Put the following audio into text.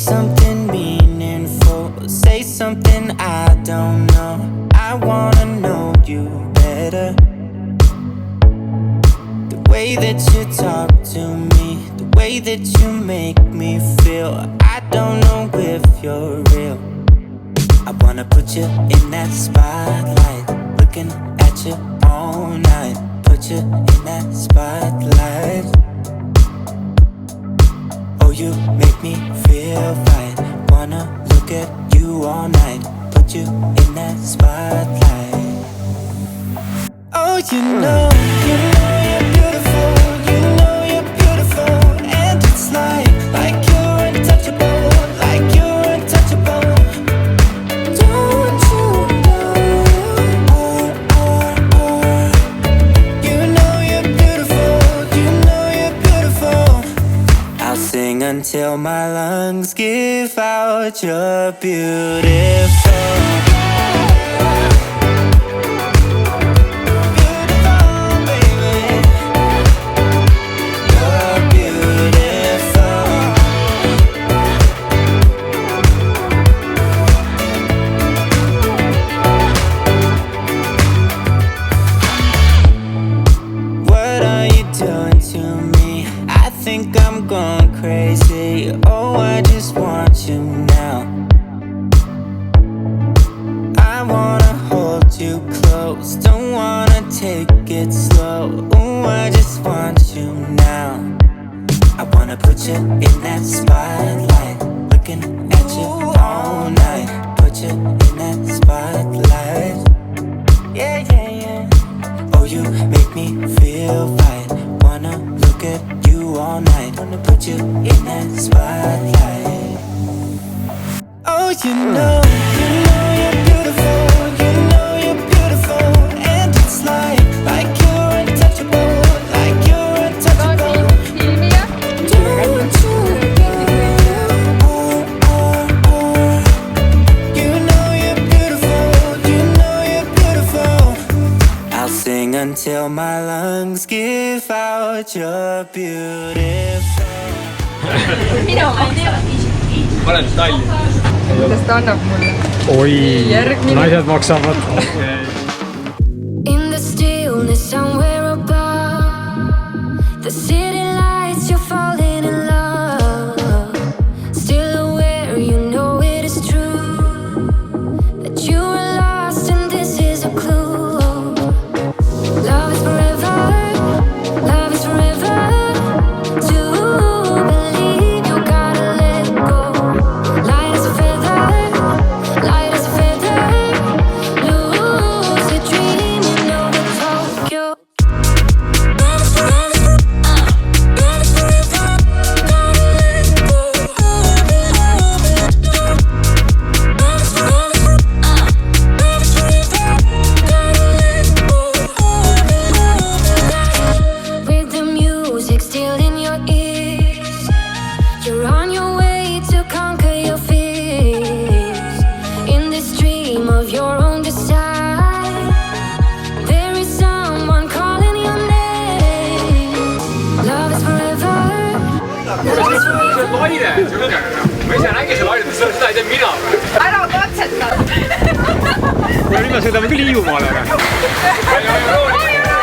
something meaningful. Say something I don't know. I wanna know you better. The way that you talk to me, the way that you make me feel. I don't know if you're real. I wanna put you in that spotlight, looking at you all night. Put you in that spotlight. Oh, you make me feel right. Wanna look at you all night. Put you in that spotlight. Oh, you know you're beautiful. You know you're beautiful. And it's like you're untouchable. Like you're untouchable. Don't you know? You know you're beautiful. You know you're beautiful. I'll sing until my lungs give out. You're beautiful. I'm going crazy. Oh, I just want you now. I wanna hold you close. Don't wanna take it slow. Oh, I just want you now. I wanna put you in that spotlight, looking at you all night. Put you in that spotlight. Yeah, yeah, yeah. Oh, you make me feel right. Wanna look at you all night. Wanna put you in that spotlight. Oh, you know you're beautiful. You know you're beautiful. And it's like you're untouchable. Like you're untouchable. Don't you You know you're beautiful. You know you're beautiful. I'll sing until my lungs give out. You're beautiful. Minu ma olen Tallinnas. kuidas ta annab mulle. Oi, Järgmine. naised maksavad. In the stillness somewhere above the city lights, you're falling in love. Still aware, you know it is true that you are lost and this is a clue. Love is forever. Love is forever. To believe you gotta let go. Light as a feather. Light as a feather. Lose a dream, you know the Tokyo. Love is forever. Love is forever. Gotta let go. Love is forever. Love is forever. Gotta let go. With the music still in your ears, you're on your way to conquer your fears. In this dream of your own desire, there is someone calling your name. Love is forever. Love is forever. Laine, ma ise nägin seda lainet, seda ei tee mina. ära katseta. ja nüüd me sõidame küll Hiiumaale. Oi, rooliga!